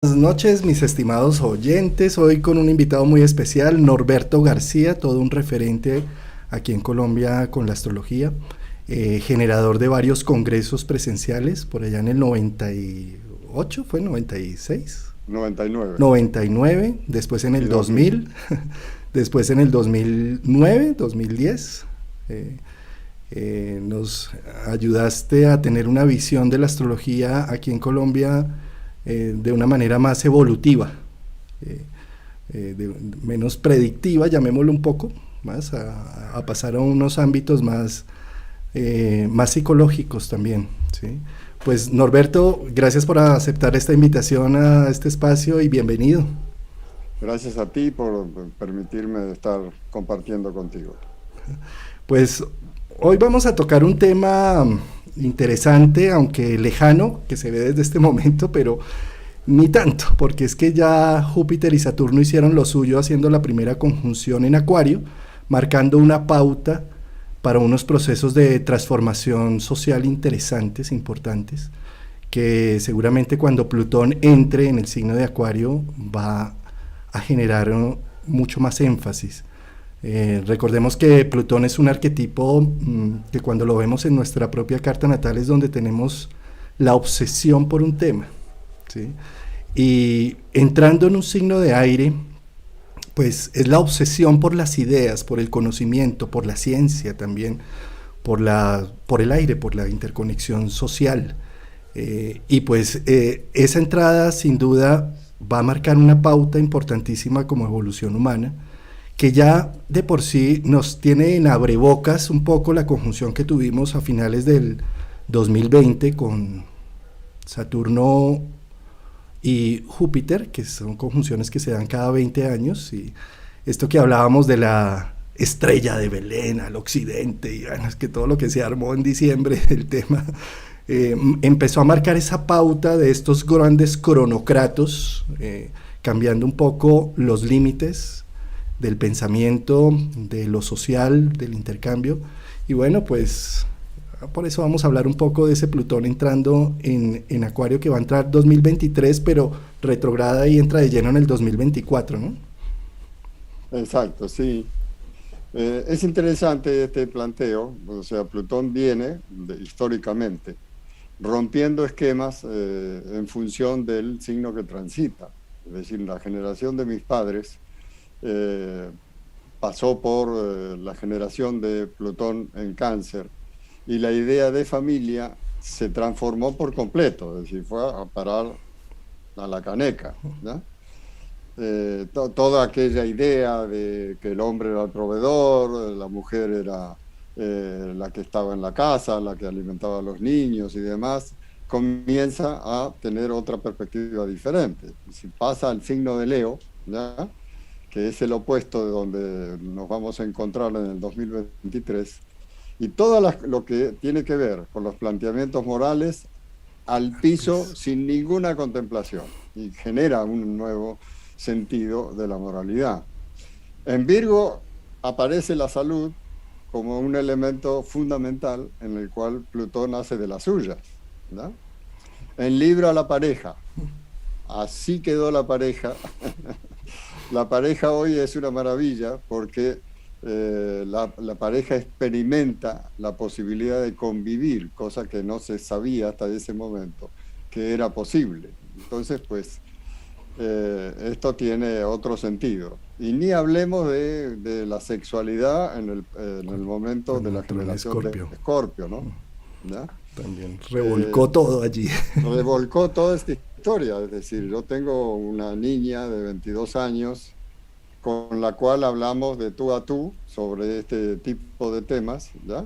Buenas noches, mis estimados oyentes. Hoy con un invitado muy especial, Norberto García, todo un referente aquí en Colombia con la astrología, generador de varios congresos presenciales, por allá en el 98, ¿fue 96? 99 99, después en y el 2000. 2000, después en el 2009, 2010. Eh, Nos ayudaste a tener una visión de la astrología aquí en Colombia de una manera más evolutiva, eh, menos predictiva, llamémoslo un poco, más a pasar a unos ámbitos más psicológicos también. ¿Sí? Pues Norberto, gracias por aceptar esta invitación a este espacio y bienvenido. Gracias a ti por permitirme estar compartiendo contigo. Pues hoy vamos a tocar un tema interesante, aunque lejano, que se ve desde este momento, pero ni tanto, porque es que ya Júpiter y Saturno hicieron lo suyo haciendo la primera conjunción en Acuario, marcando una pauta para unos procesos de transformación social interesantes, importantes, que seguramente cuando Plutón entre en el signo de Acuario va a generar mucho más énfasis. Recordemos que Plutón es un arquetipo que cuando lo vemos en nuestra propia carta natal es donde tenemos la obsesión por un tema. ¿Sí? Y entrando en un signo de aire, pues es la obsesión por las ideas, por el conocimiento, por la ciencia también, por el aire, por la interconexión social. Y pues esa entrada sin duda va a marcar una pauta importantísima como evolución humana, que ya de por sí nos tiene en abrebocas un poco la conjunción que tuvimos a finales del 2020 con Saturno y Júpiter, que son conjunciones que se dan cada 20 años, y esto que hablábamos de la estrella de Belén al occidente, y bueno, es que todo lo que se armó en diciembre del tema, empezó a marcar esa pauta de estos grandes cronocratos, cambiando un poco los límites del pensamiento, de lo social, del intercambio, y bueno, pues por eso vamos a hablar un poco de ese Plutón entrando en Acuario, que va a entrar 2023, pero retrograda y entra de lleno en el 2024, ¿no? Exacto, sí. Es interesante este planteo, o sea, Plutón viene históricamente rompiendo esquemas en función del signo que transita. Es decir, la generación de mis padres eh, pasó por la generación de Plutón en Cáncer y la idea de familia se transformó por completo, es decir, fue a parar a la caneca, ¿no? Toda aquella idea de que el hombre era el proveedor, la mujer era la que estaba en la casa, la que alimentaba a los niños y demás, comienza a tener otra perspectiva diferente. Si pasa al signo de Leo, ¿ya? Que es el opuesto de donde nos vamos a encontrar en el 2023, y todo lo que tiene que ver con los planteamientos morales al piso sin ninguna contemplación y genera un nuevo sentido de la moralidad. En Virgo aparece la salud como un elemento fundamental en el cual Plutón hace de las suyas, ¿no? En Libra la pareja, así quedó la pareja. La pareja hoy es una maravilla porque la pareja experimenta la posibilidad de convivir, cosa que no se sabía hasta ese momento que era posible. Entonces, pues, esto tiene otro sentido. Y ni hablemos de la sexualidad en el momento de Cuando la entró en generación de Escorpio, Escorpio, ¿no? ¿Ya? también Eh, revolcó todo allí. Revolcó toda esta historia. Es decir, yo tengo una niña de 22 años con la cual hablamos de tú a tú sobre este tipo de temas, ¿ya?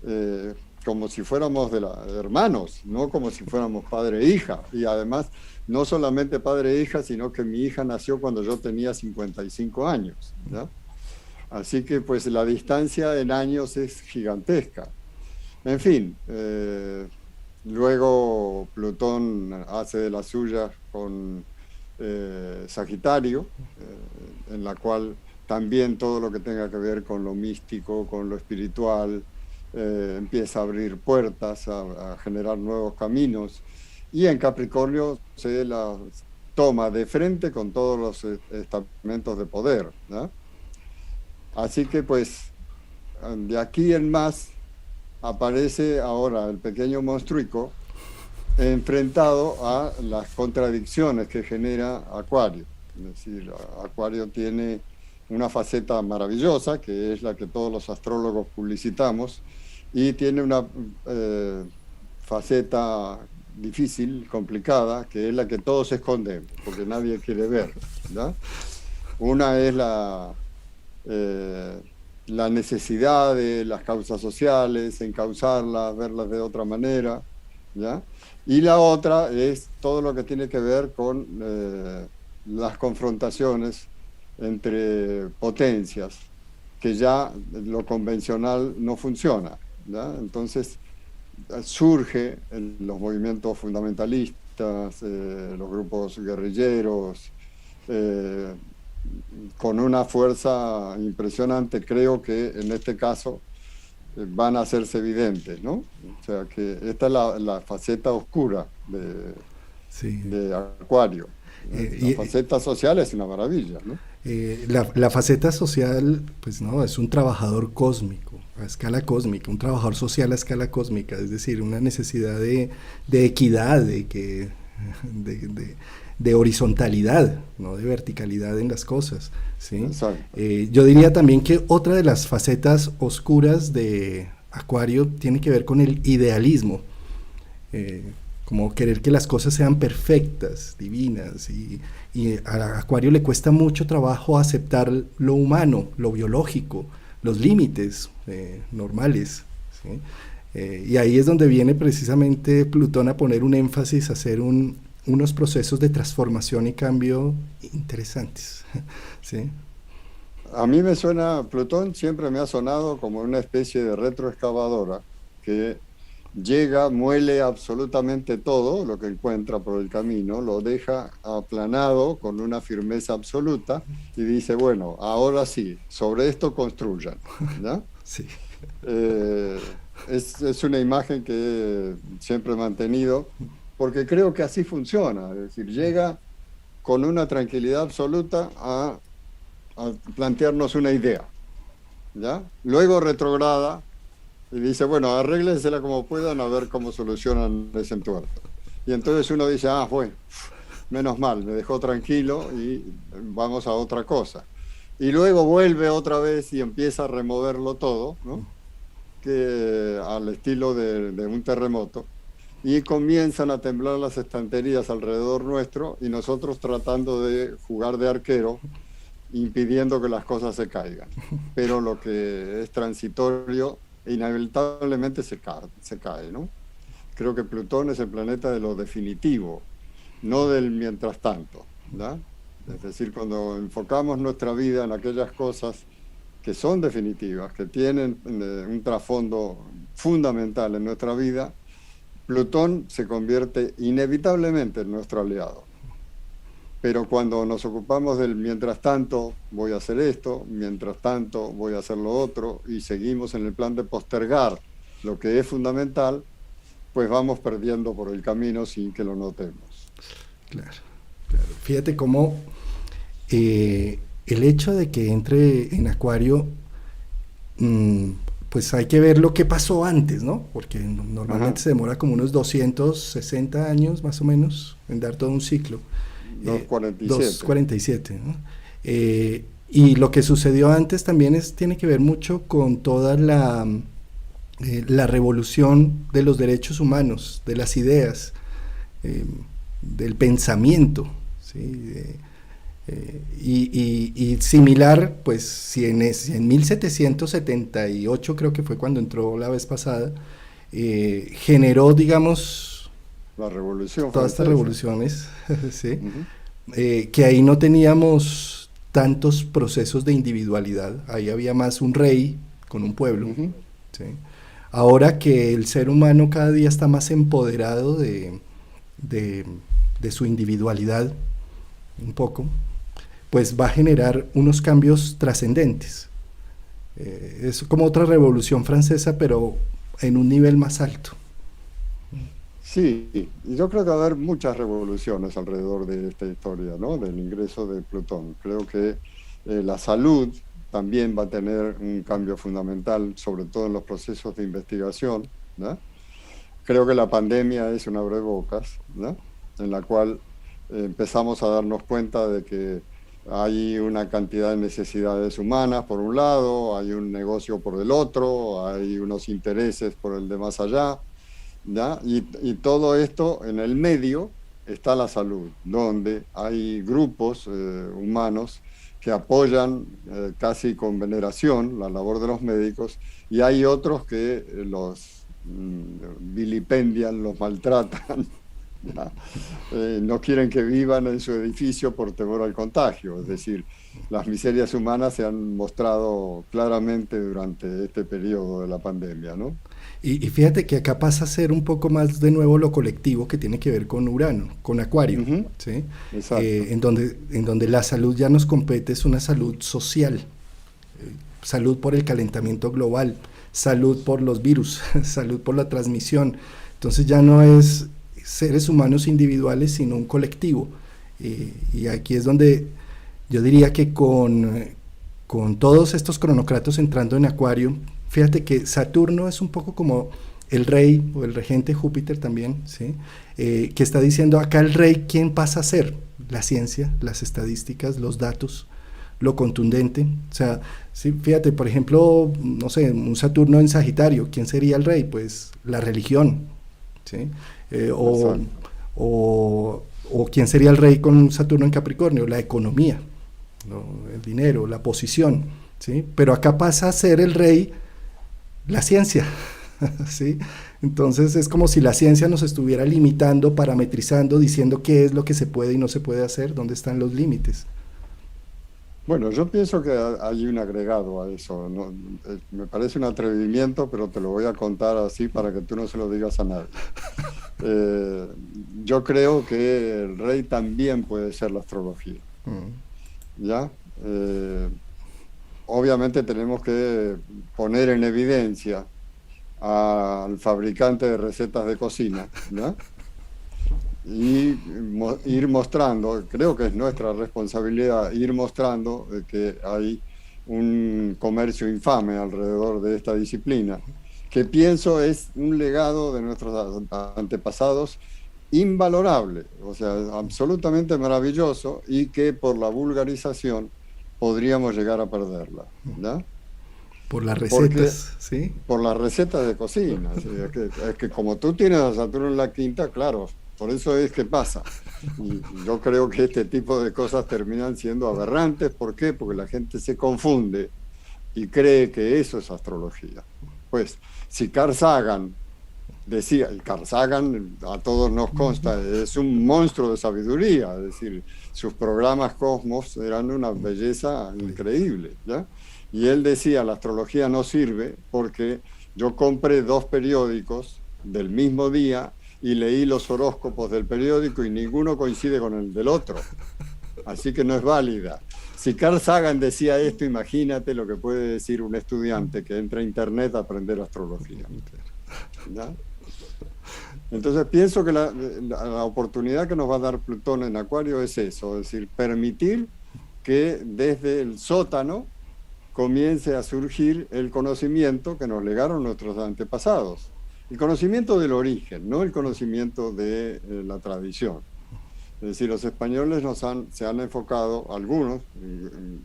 Eh, Como si fuéramos hermanos, no como si fuéramos padre e hija. Y además, no solamente padre e hija, sino que mi hija nació cuando yo tenía 55 años, ¿ya? Así que pues la distancia en años es gigantesca. En fin, luego Plutón hace de las suyas con Sagitario, en la cual también todo lo que tenga que ver con lo místico, con lo espiritual, empieza a abrir puertas, a generar nuevos caminos. Y en Capricornio se toma de frente con todos los estamentos de poder, ¿no? Así que pues de aquí en más aparece ahora el pequeño monstruico enfrentado a las contradicciones que genera Acuario. Es decir, Acuario tiene una faceta maravillosa, que es la que todos los astrólogos publicitamos, y tiene una faceta difícil, complicada, que es la que todos esconden, porque nadie quiere ver, ¿no? Una es la necesidad de las causas sociales, encauzarlas, verlas de otra manera, ¿ya? Y la otra es todo lo que tiene que ver con las confrontaciones entre potencias, que ya lo convencional no funciona, ¿ya? Entonces surge en los movimientos fundamentalistas, los grupos guerrilleros, con una fuerza impresionante. Creo que en este caso van a hacerse evidentes, ¿no? O sea que esta es la faceta oscura de Acuario. La faceta social es una maravilla, ¿no? La faceta social, pues no, es un trabajador cósmico, a escala cósmica, un trabajador social a escala cósmica, es decir, una necesidad de equidad, de horizontalidad, no de verticalidad en las cosas, ¿sí? Yo diría también que otra de las facetas oscuras de Acuario tiene que ver con el idealismo, como querer que las cosas sean perfectas, divinas, y a Acuario le cuesta mucho trabajo aceptar lo humano, lo biológico, los límites normales, ¿sí? Y ahí es donde viene precisamente Plutón a poner un énfasis, a hacer unos procesos de transformación y cambio interesantes, ¿sí? A mí me suena, Plutón siempre me ha sonado como una especie de retroexcavadora que llega, muele absolutamente todo lo que encuentra por el camino, lo deja aplanado con una firmeza absoluta y dice, bueno, ahora sí, sobre esto construyan, ¿ya? Sí. Es una imagen que siempre he mantenido, porque creo que así funciona, es decir, llega con una tranquilidad absoluta a plantearnos una idea, ¿ya? Luego retrograda y dice, bueno, arréglensela como puedan a ver cómo solucionan ese entuerto. Y entonces uno dice, bueno, menos mal, me dejó tranquilo y vamos a otra cosa. Y luego vuelve otra vez y empieza a removerlo todo, ¿no? Que al estilo de un terremoto. Y comienzan a temblar las estanterías alrededor nuestro y nosotros tratando de jugar de arquero, impidiendo que las cosas se caigan. Pero lo que es transitorio inevitablemente se cae, ¿no? Creo que Plutón es el planeta de lo definitivo, no del mientras tanto, ¿no? Es decir, cuando enfocamos nuestra vida en aquellas cosas que son definitivas, que tienen un trasfondo fundamental en nuestra vida, Plutón se convierte inevitablemente en nuestro aliado. Pero cuando nos ocupamos del mientras tanto voy a hacer esto, mientras tanto voy a hacer lo otro, y seguimos en el plan de postergar lo que es fundamental, pues vamos perdiendo por el camino sin que lo notemos. Claro. Fíjate cómo el hecho de que entre en Acuario, pues hay que ver lo que pasó antes, ¿no? Porque normalmente se demora como unos 260 años más o menos en dar todo un ciclo. 247, ¿no? Y lo que sucedió antes también tiene que ver mucho con toda la revolución de los derechos humanos, de las ideas, del pensamiento, ¿sí? Y similar, pues si en 1778 creo que fue cuando entró la vez pasada, generó, digamos, la revolución todas estas revoluciones, ¿sí? Que ahí no teníamos tantos procesos de individualidad, ahí había más un rey con un pueblo, ¿sí? Ahora que el ser humano cada día está más empoderado de su individualidad, un poco, pues va a generar unos cambios trascendentes. Es como otra revolución francesa, pero en un nivel más alto. Sí, y yo creo que va a haber muchas revoluciones alrededor de esta historia, ¿no? Del ingreso de Plutón. Creo que la salud también va a tener un cambio fundamental, sobre todo en los procesos de investigación, ¿no? Creo que la pandemia es un abrebocas, ¿no? En la cual empezamos a darnos cuenta de que hay una cantidad de necesidades humanas por un lado, hay un negocio por el otro, hay unos intereses por el de más allá, ¿ya? Y todo esto en el medio está la salud, donde hay grupos humanos que apoyan casi con veneración la labor de los médicos y hay otros que los vilipendian, los maltratan, ¿ya? No quieren que vivan en su edificio por temor al contagio. Es decir, las miserias humanas se han mostrado claramente durante este periodo de la pandemia, ¿no? Y fíjate que acá pasa a ser un poco más de nuevo lo colectivo que tiene que ver con Urano, con Acuario, Ujú, ¿sí? exacto. En donde la salud ya nos compete, es una salud social, salud por el calentamiento global, salud por los virus, salud por la transmisión. Entonces ya no es seres humanos individuales, sino un colectivo. Y aquí es donde yo diría que con todos estos cronocratos entrando en Acuario, fíjate que Saturno es un poco como el rey o el regente Júpiter también, ¿sí? Que está diciendo acá el rey, ¿quién pasa a ser? La ciencia, las estadísticas, los datos, lo contundente. O sea, sí, fíjate, por ejemplo, no sé, un Saturno en Sagitario, ¿quién sería el rey? Pues la religión, ¿sí? Eh, o, Exacto. o quién sería el rey con un Saturno en Capricornio, la economía, ¿no? El dinero, la posición, ¿sí? Pero acá pasa a ser el rey la ciencia, ¿sí? Entonces es como si la ciencia nos estuviera limitando, parametrizando, diciendo qué es lo que se puede y no se puede hacer, dónde están los límites. Bueno, yo pienso que hay un agregado a eso, ¿no? Me parece un atrevimiento, pero te lo voy a contar así para que tú no se lo digas a nadie. Eh, yo creo que el rey también puede ser la astrología, Mm. ¿ya? Obviamente tenemos que poner en evidencia al fabricante de recetas de cocina, ¿no? Y ir mostrando, creo que es nuestra responsabilidad, ir mostrando que hay un comercio infame alrededor de esta disciplina, que pienso es un legado de nuestros antepasados invalorable, o sea, absolutamente maravilloso y que por la vulgarización podríamos llegar a perderla, ¿ya? Por las Porque recetas, ¿sí? por las recetas de cocina. ¿Sí? Es que como tú tienes a Saturno en la quinta, claro, por eso es que pasa. Y yo creo que este tipo de cosas terminan siendo aberrantes. ¿Por qué? Porque la gente se confunde y cree que eso es astrología. Pues, si Carl Sagan decía, y Carl Sagan a todos nos consta, es un monstruo de sabiduría, es decir, sus programas Cosmos eran una belleza increíble, ¿ya? Y él decía, la astrología no sirve porque yo compré dos periódicos del mismo día y leí los horóscopos del periódico y ninguno coincide con el del otro, así que no es válida. Si Carl Sagan decía esto, imagínate lo que puede decir un estudiante que entra a internet a aprender astrología, ¿ya? Entonces pienso que la oportunidad que nos va a dar Plutón en Acuario es eso, es decir, permitir que desde el sótano comience a surgir el conocimiento que nos legaron nuestros antepasados. El conocimiento del origen, no el conocimiento de la tradición. Es decir, los españoles se han enfocado, algunos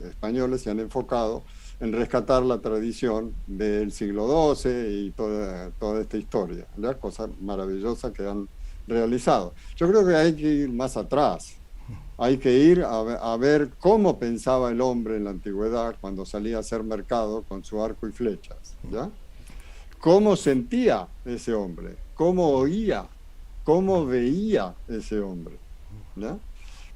españoles se han enfocado en rescatar la tradición del siglo XII y toda esta historia, ¿ya? Cosas maravillosas que han realizado. Yo creo que hay que ir más atrás, hay que ir a ver cómo pensaba el hombre en la antigüedad cuando salía a hacer mercado con su arco y flechas, ¿ya? Cómo sentía ese hombre, cómo oía, cómo veía ese hombre, ¿ya?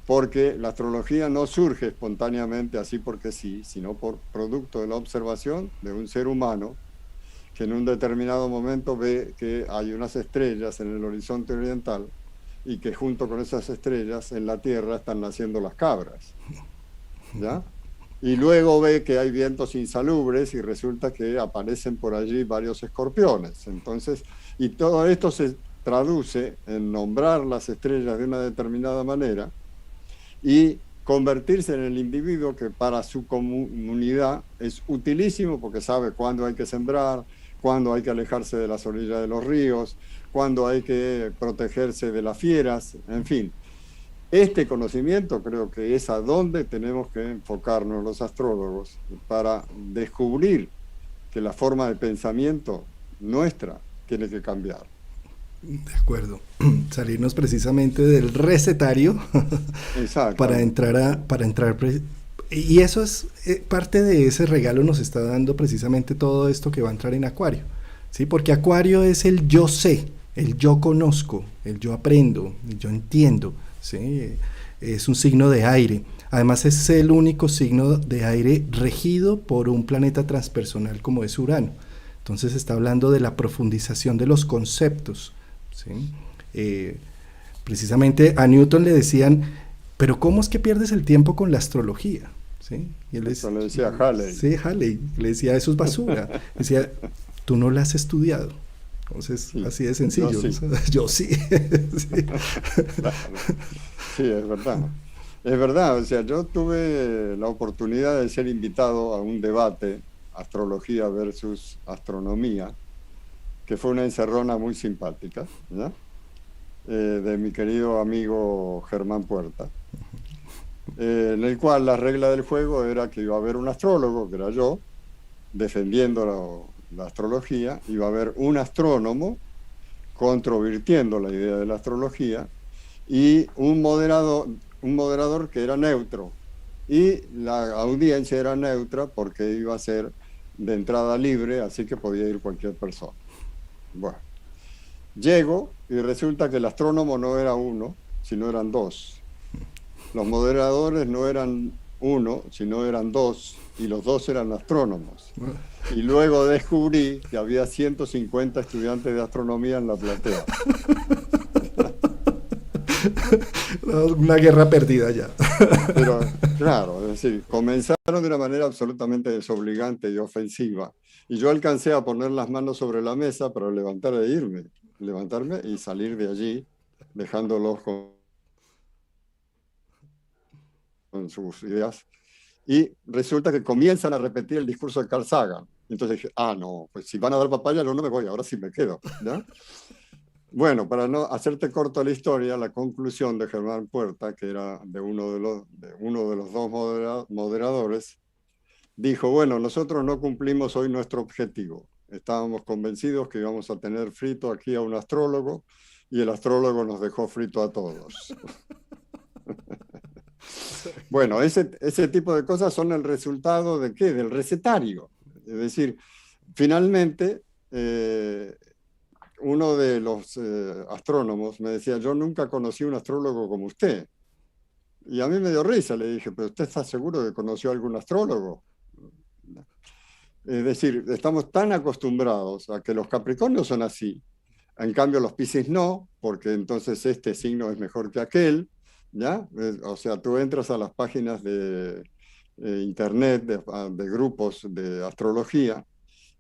Porque la astrología no surge espontáneamente así porque sí, sino por producto de la observación de un ser humano que en un determinado momento ve que hay unas estrellas en el horizonte oriental y que junto con esas estrellas en la Tierra están naciendo las cabras, ¿ya? Y luego ve que hay vientos insalubres y resulta que aparecen por allí varios escorpiones. Entonces, y todo esto traduce en nombrar las estrellas de una determinada manera y convertirse en el individuo que para su comunidad es utilísimo porque sabe cuándo hay que sembrar, cuándo hay que alejarse de las orillas de los ríos, cuándo hay que protegerse de las fieras, en fin. Este conocimiento creo que es a donde tenemos que enfocarnos los astrólogos para descubrir que la forma de pensamiento nuestra tiene que cambiar. De acuerdo. Salirnos precisamente del recetario Exactamente. para entrar y eso es parte de ese regalo nos está dando precisamente todo esto que va a entrar en Acuario, ¿sí? Porque Acuario es el yo sé, el yo conozco, el yo aprendo, el yo entiendo, ¿sí? Es un signo de aire. Además es el único signo de aire regido por un planeta transpersonal como es Urano. Entonces está hablando de la profundización de los conceptos, ¿sí? Precisamente a Newton le decían, pero ¿cómo es que pierdes el tiempo con la astrología? ¿Sí? Y él Eso le decía Halley. sí, Halley, le decía, eso es basura. Decía, tú no la has estudiado. Entonces, Sí, así de yo sencillo. sí. Yo sí. Sí. Claro. Sí, es verdad. Es verdad, o sea, yo tuve la oportunidad de ser invitado a un debate, astrología versus astronomía, que fue una encerrona muy simpática, ¿ya? De mi querido amigo Germán Puerta, en el cual la regla del juego era que iba a haber un astrólogo, que era yo, defendiendo la astrología, iba a haber un astrónomo controvirtiendo la idea de la astrología y un moderador que era neutro. Y la audiencia era neutra porque iba a ser de entrada libre, así que podía ir cualquier persona. Bueno, llego y resulta que el astrónomo no era uno, sino eran dos. Los moderadores no eran uno, sino eran dos, y los dos eran astrónomos. Y luego descubrí que había 150 estudiantes de astronomía en la platea. Una guerra perdida ya. Pero claro, es decir, comenzaron de una manera absolutamente desobligante y ofensiva. Y yo alcancé a poner las manos sobre la mesa para levantarme y salir de allí, dejándolos con sus ideas. Y resulta que comienzan a repetir el discurso de Carl Sagan. Entonces dije, ah, no, pues si van a dar papaya, yo no me voy, ahora sí me quedo, ¿ya? Bueno, para no hacerte corto la historia, la conclusión de Germán Puerta, que era de uno de los dos moderadores, dijo, bueno, nosotros no cumplimos hoy nuestro objetivo. Estábamos convencidos que íbamos a tener frito aquí a un astrólogo y el astrólogo nos dejó frito a todos. Bueno, ese tipo de cosas son el resultado de ¿qué? Del recetario. Es decir, finalmente, uno de los astrónomos me decía, yo nunca conocí un astrólogo como usted. Y a mí me dio risa, le dije, pero ¿usted está seguro de que conoció a algún astrólogo? Es decir, estamos tan acostumbrados a que los Capricornios son así, en cambio los Piscis no, porque entonces este signo es mejor que aquel, ¿ya? O sea, tú entras a las páginas de internet, de grupos de astrología,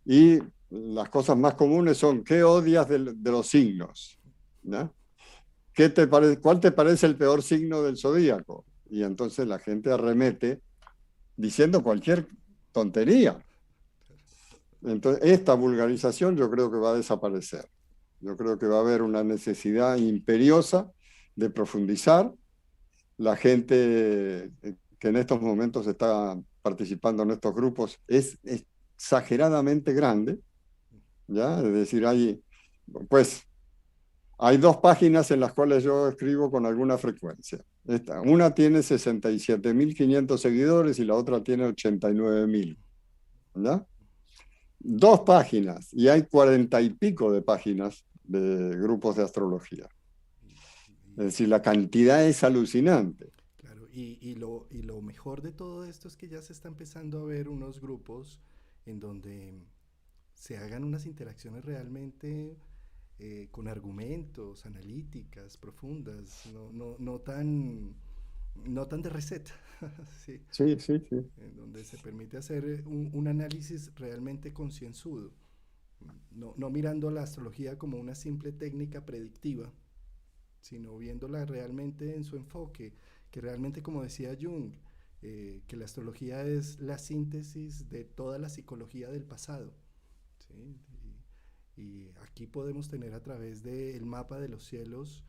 y las cosas más comunes son, ¿qué odias de los signos? ¿Ya? ¿Cuál te parece el peor signo del zodíaco? Y entonces la gente arremete diciendo cualquier tontería. Entonces, esta vulgarización yo creo que va a desaparecer. Yo creo que va a haber una necesidad imperiosa de profundizar. La gente que en estos momentos está participando en estos grupos es exageradamente grande, ¿ya? Es decir, pues, hay dos páginas en las cuales yo escribo con alguna frecuencia. Una tiene 67.500 seguidores y la otra tiene 89.000, ¿ya? Dos páginas y hay 40 y pico de páginas de grupos de astrología. Es decir, la cantidad es alucinante. Claro, y lo mejor de todo esto es que ya se está empezando a ver unos grupos en donde se hagan unas interacciones realmente con argumentos, analíticas, profundas, no tan de receta, sí, Sí, sí, sí. en donde se permite hacer un análisis realmente concienzudo. no mirando la astrología como una simple técnica predictiva, sino viéndola realmente en su enfoque, que realmente, como decía Jung, que la astrología es la síntesis de toda la psicología del pasado, ¿sí? Y aquí podemos tener a través del mapa de los cielos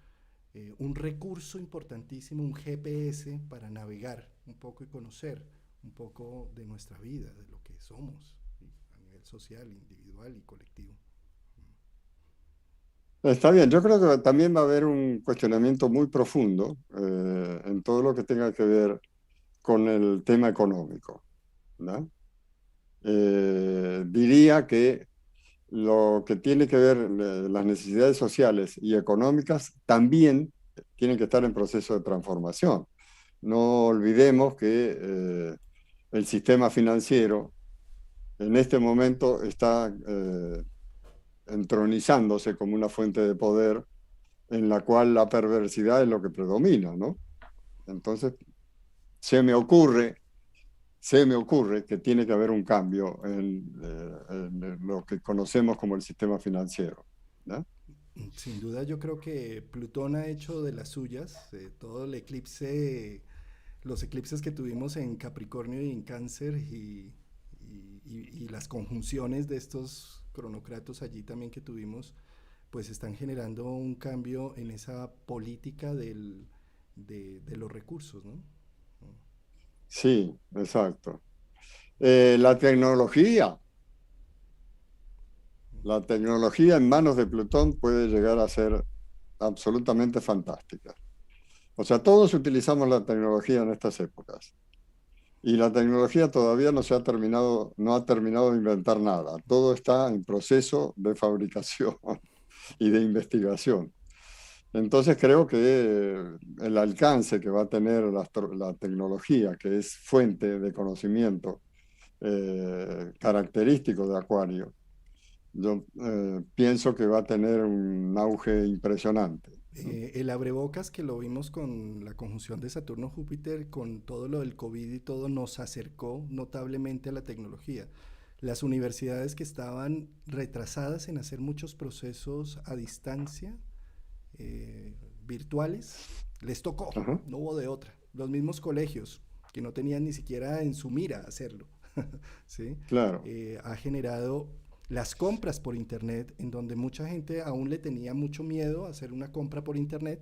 un recurso importantísimo, un GPS para navegar un poco y conocer un poco de nuestra vida, de lo que somos, ¿sí? A nivel social, individual y colectivo. Está bien, yo creo que también va a haber un cuestionamiento muy profundo en todo lo que tenga que ver con el tema económico, ¿no? Diría que lo que tiene que ver las necesidades sociales y económicas también tienen que estar en proceso de transformación. No olvidemos que el sistema financiero en este momento está entronizándose como una fuente de poder en la cual la perversidad es lo que predomina, ¿no? Entonces, se me ocurre que tiene que haber un cambio en lo que conocemos como el sistema financiero, ¿no? Sin duda yo creo que Plutón ha hecho de las suyas, todo el eclipse, los eclipses que tuvimos en Capricornio y en Cáncer y las conjunciones de estos cronocratos allí también que tuvimos, pues están generando un cambio en esa política de los recursos, ¿no? Sí, exacto. La tecnología, la tecnología en manos de Plutón puede llegar a ser absolutamente fantástica. O sea, todos utilizamos la tecnología en estas épocas. Y la tecnología todavía no ha terminado de inventar nada. Todo está en proceso de fabricación y de investigación. Entonces creo que el alcance que va a tener la tecnología, que es fuente de conocimiento característico de Acuario, yo pienso que va a tener un auge impresionante, ¿no? El abrebocas que lo vimos con la conjunción de Saturno-Júpiter, con todo lo del COVID y todo, nos acercó notablemente a la tecnología. Las universidades que estaban retrasadas en hacer muchos procesos a distancia, virtuales, les tocó, Ajá. no hubo de otra. Los mismos colegios, que no tenían ni siquiera en su mira hacerlo, ¿sí? Claro, Ha generado las compras por internet, en donde mucha gente aún le tenía mucho miedo a hacer una compra por internet,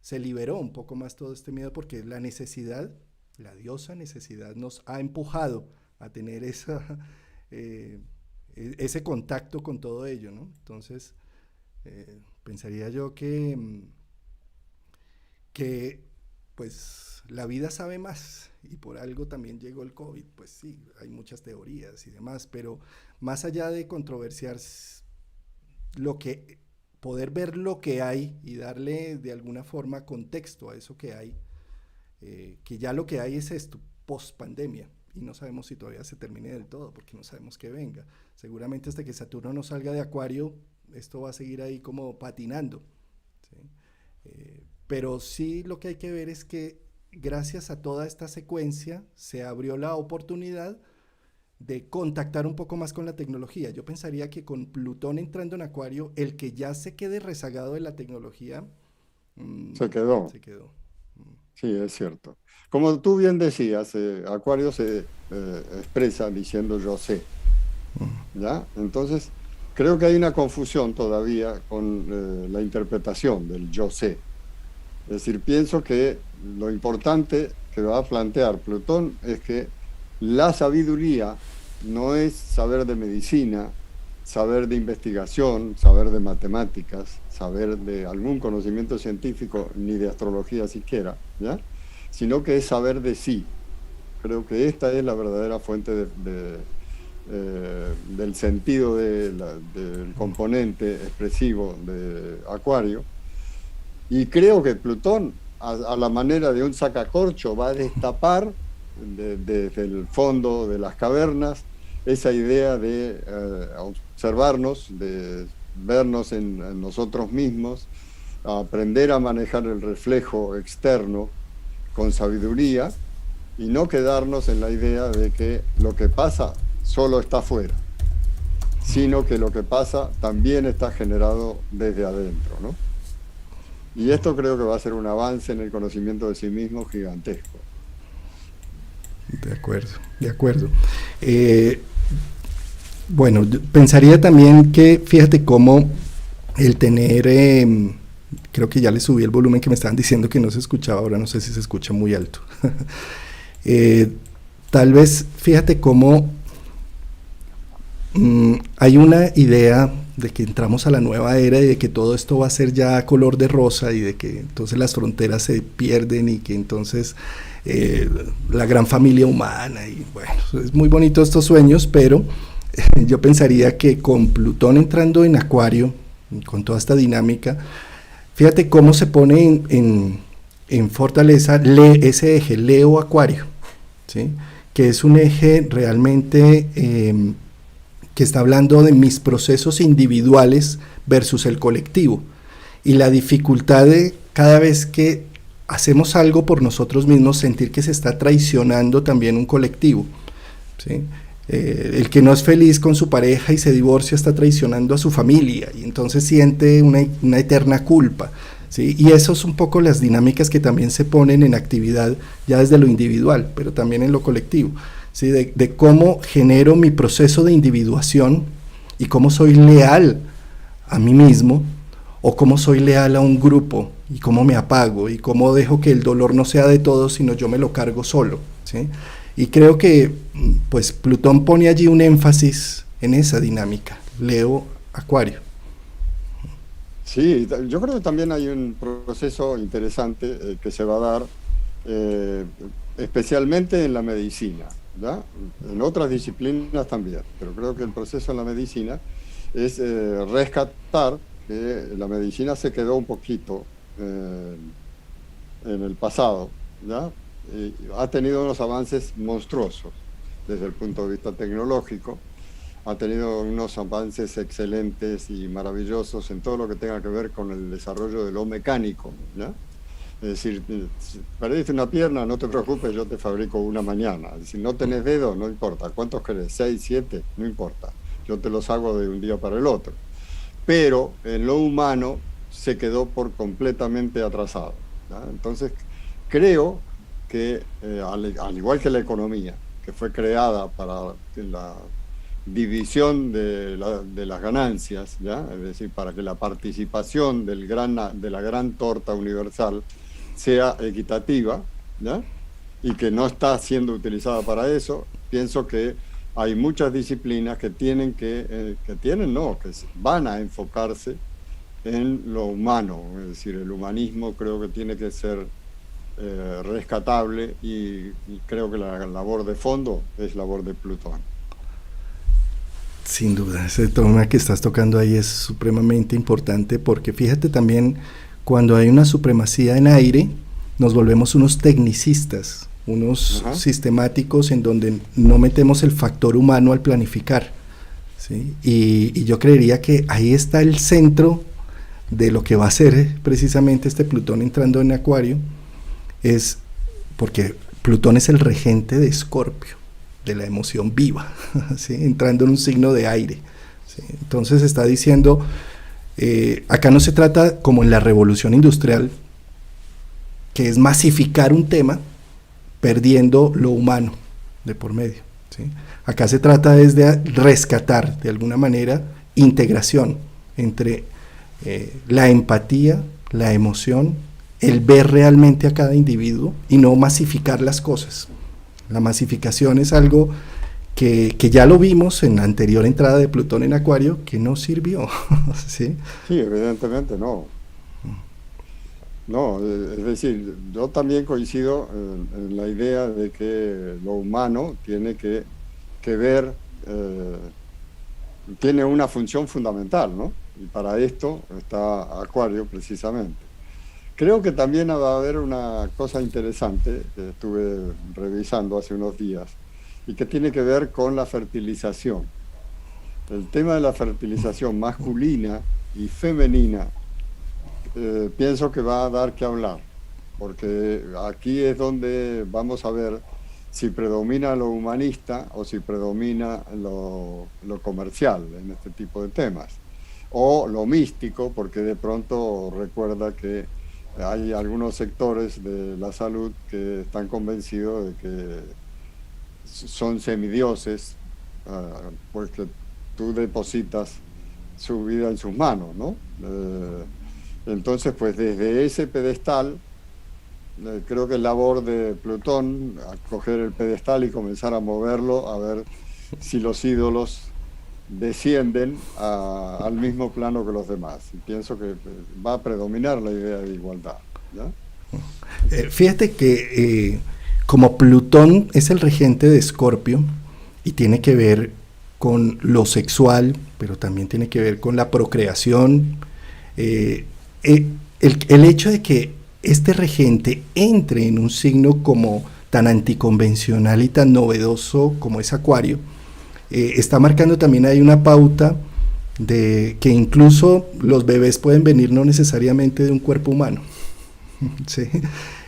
se liberó un poco más todo este miedo porque la necesidad, la diosa necesidad, nos ha empujado a tener eh, ese contacto con todo ello, ¿no? Entonces, pensaría yo que pues la vida sabe más y por algo también llegó el COVID, pues sí, hay muchas teorías y demás, pero más allá de controversiar lo que poder ver lo que hay y darle de alguna forma contexto a eso que hay, que ya lo que hay es esto, post pandemia, y no sabemos si todavía se termine del todo, porque no sabemos qué venga. Seguramente hasta que Saturno no salga de Acuario, esto va a seguir ahí como patinando, ¿sí? Pero sí lo que hay que ver es que gracias a toda esta secuencia se abrió la oportunidad de contactar un poco más con la tecnología. Yo pensaría que con Plutón entrando en Acuario, el que ya se quede rezagado de la tecnología, se quedó. se quedó. Sí, es cierto. Como tú bien decías, Acuario se expresa diciendo yo sé, ¿ya? Entonces, creo que hay una confusión todavía con la interpretación del yo sé. Es decir, pienso que lo importante que va a plantear Plutón es que la sabiduría no es saber de medicina, saber de investigación, saber de matemáticas, saber de algún conocimiento científico, ni de astrología siquiera, ¿ya? Sino que es saber de sí. Creo que esta es la verdadera fuente del sentido del componente expresivo de Acuario. Y creo que Plutón, a la manera de un sacacorcho, va a destapar desde el fondo de las cavernas esa idea de observarnos, de vernos en nosotros mismos, aprender a manejar el reflejo externo con sabiduría y no quedarnos en la idea de que lo que pasa solo está afuera, sino que lo que pasa también está generado desde adentro, ¿no? Y esto creo que va a ser un avance en el conocimiento de sí mismo gigantesco. De acuerdo, de acuerdo. Bueno, pensaría también que, fíjate cómo el tener, creo que ya le subí el volumen que me estaban diciendo que no se escuchaba, ahora no sé si se escucha muy alto. Tal vez, fíjate cómo hay una idea de que entramos a la nueva era y de que todo esto va a ser ya color de rosa y de que entonces las fronteras se pierden y que entonces la gran familia humana y bueno, es muy bonito estos sueños, pero yo pensaría que con Plutón entrando en Acuario, con toda esta dinámica, fíjate cómo se pone en fortaleza ese eje Leo-Acuario, ¿sí? Que es un eje realmente que está hablando de mis procesos individuales versus el colectivo y la dificultad de cada vez que hacemos algo por nosotros mismos sentir que se está traicionando también un colectivo, ¿sí? El que no es feliz con su pareja y se divorcia está traicionando a su familia y entonces siente una eterna culpa, ¿sí? Y eso es un poco las dinámicas que también se ponen en actividad ya desde lo individual, pero también en lo colectivo, ¿sí? De cómo genero mi proceso de individuación y cómo soy leal a mí mismo o cómo soy leal a un grupo y cómo me apago y cómo dejo que el dolor no sea de todos sino yo me lo cargo solo, ¿sí? Y creo que pues Plutón pone allí un énfasis en esa dinámica, Leo-Acuario. Sí, yo creo que también hay un proceso interesante que se va a dar especialmente en la medicina, ¿ya? En otras disciplinas también, pero creo que el proceso en la medicina es rescatar que la medicina se quedó un poquito en el pasado, ¿ya? Ha tenido unos avances monstruosos desde el punto de vista tecnológico, ha tenido unos avances excelentes y maravillosos en todo lo que tenga que ver con el desarrollo de lo mecánico, ¿ya? Es decir, si perdiste una pierna, no te preocupes, yo te fabrico una mañana. Si no tenés dedos, no importa. ¿Cuántos querés? 6, 7, no importa. Yo te los hago de un día para el otro. Pero en lo humano se quedó por completamente atrasado, ¿ya? Entonces, creo que al igual que la economía, que fue creada para la división de las ganancias, ¿ya? Es decir, para que la participación de la gran torta universal sea equitativa, ¿ya? Y que no está siendo utilizada para eso, pienso que hay muchas disciplinas que van a enfocarse en lo humano, es decir, el humanismo creo que tiene que ser rescatable y creo que la labor de fondo es labor de Plutón. Sin duda, ese tema que estás tocando ahí es supremamente importante porque fíjate también cuando hay una supremacía en aire nos volvemos unos tecnicistas, unos sistemáticos en donde no metemos el factor humano al planificar, ¿sí? Y yo creería que ahí está el centro de lo que va a ser precisamente este Plutón entrando en Acuario, es porque Plutón es el regente de Escorpio, de la emoción viva, ¿sí? Entrando en un signo de aire, ¿sí? Entonces está diciendo, acá no se trata como en la revolución industrial, que es masificar un tema, perdiendo lo humano de por medio, ¿sí? Acá se trata es de rescatar de alguna manera integración entre la empatía, la emoción, el ver realmente a cada individuo y no masificar las cosas. La masificación es algo que ya lo vimos en la anterior entrada de Plutón en Acuario, que no sirvió, ¿sí? Sí, evidentemente no. No, es decir, yo también coincido en la idea de que lo humano tiene que ver, tiene una función fundamental, ¿no? Y para esto está Acuario precisamente. Creo que también va a haber una cosa interesante que estuve revisando hace unos días y que tiene que ver con la fertilización. El tema de la fertilización masculina y femenina pienso que va a dar que hablar, porque aquí es donde vamos a ver si predomina lo humanista o si predomina lo comercial en este tipo de temas. O lo místico, porque de pronto recuerda que hay algunos sectores de la salud que están convencidos de que son semidioses, porque tú depositas su vida en sus manos, ¿no? Entonces, pues desde ese pedestal, creo que es labor de Plutón coger el pedestal y comenzar a moverlo, a ver si los ídolos descienden al mismo plano que los demás. Y pienso que va a predominar la idea de igualdad, ¿ya? Fíjate que como Plutón es el regente de Escorpio y tiene que ver con lo sexual, pero también tiene que ver con la procreación, el hecho de que este regente entre en un signo como tan anticonvencional y tan novedoso como es Acuario, está marcando también ahí una pauta de que incluso los bebés pueden venir no necesariamente de un cuerpo humano, ¿sí?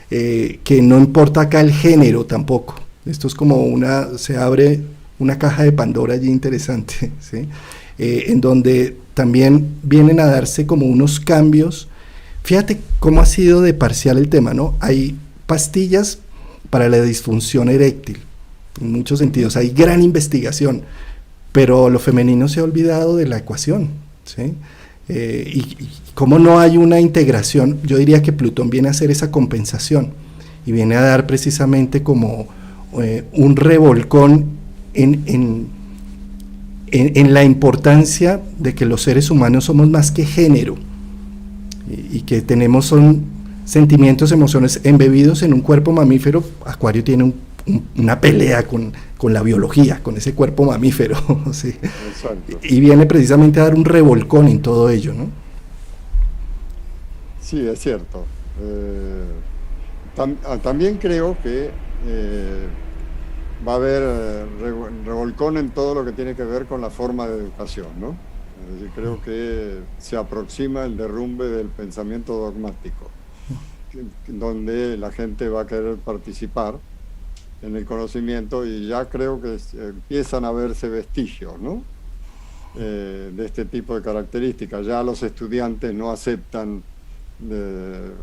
Que no importa acá el género tampoco. Esto es como se abre una caja de Pandora allí interesante, ¿sí? En donde también vienen a darse como unos cambios. Fíjate cómo ha sido de parcial el tema, ¿no? Hay pastillas para la disfunción eréctil, en muchos sentidos, hay gran investigación, pero lo femenino se ha olvidado de la ecuación, ¿sí? Y como no hay una integración, yo diría que Plutón viene a hacer esa compensación y viene a dar precisamente como un revolcón en la importancia de que los seres humanos somos más que género y que son sentimientos, emociones embebidos en un cuerpo mamífero. Acuario tiene una pelea con la biología, con ese cuerpo mamífero, ¿sí? Y viene precisamente a dar un revolcón en todo ello, ¿no? Sí, es cierto. También creo que va a haber revolcón en todo lo que tiene que ver con la forma de educación, ¿no? Es decir, creo que se aproxima el derrumbe del pensamiento dogmático, donde la gente va a querer participar en el conocimiento, y ya creo que empiezan a verse vestigios, ¿no? De este tipo de características. Ya los estudiantes no aceptan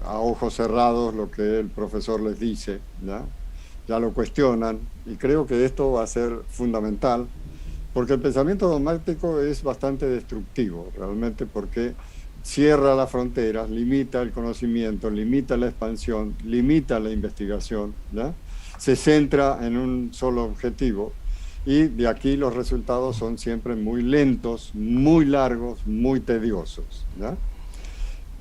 a ojos cerrados lo que el profesor les dice, ya lo cuestionan, y creo que esto va a ser fundamental, porque el pensamiento dogmático es bastante destructivo, realmente, porque cierra las fronteras, limita el conocimiento, limita la expansión, limita la investigación, ¿ya? Se centra en un solo objetivo, y de aquí los resultados son siempre muy lentos, muy largos, muy tediosos, ¿ya?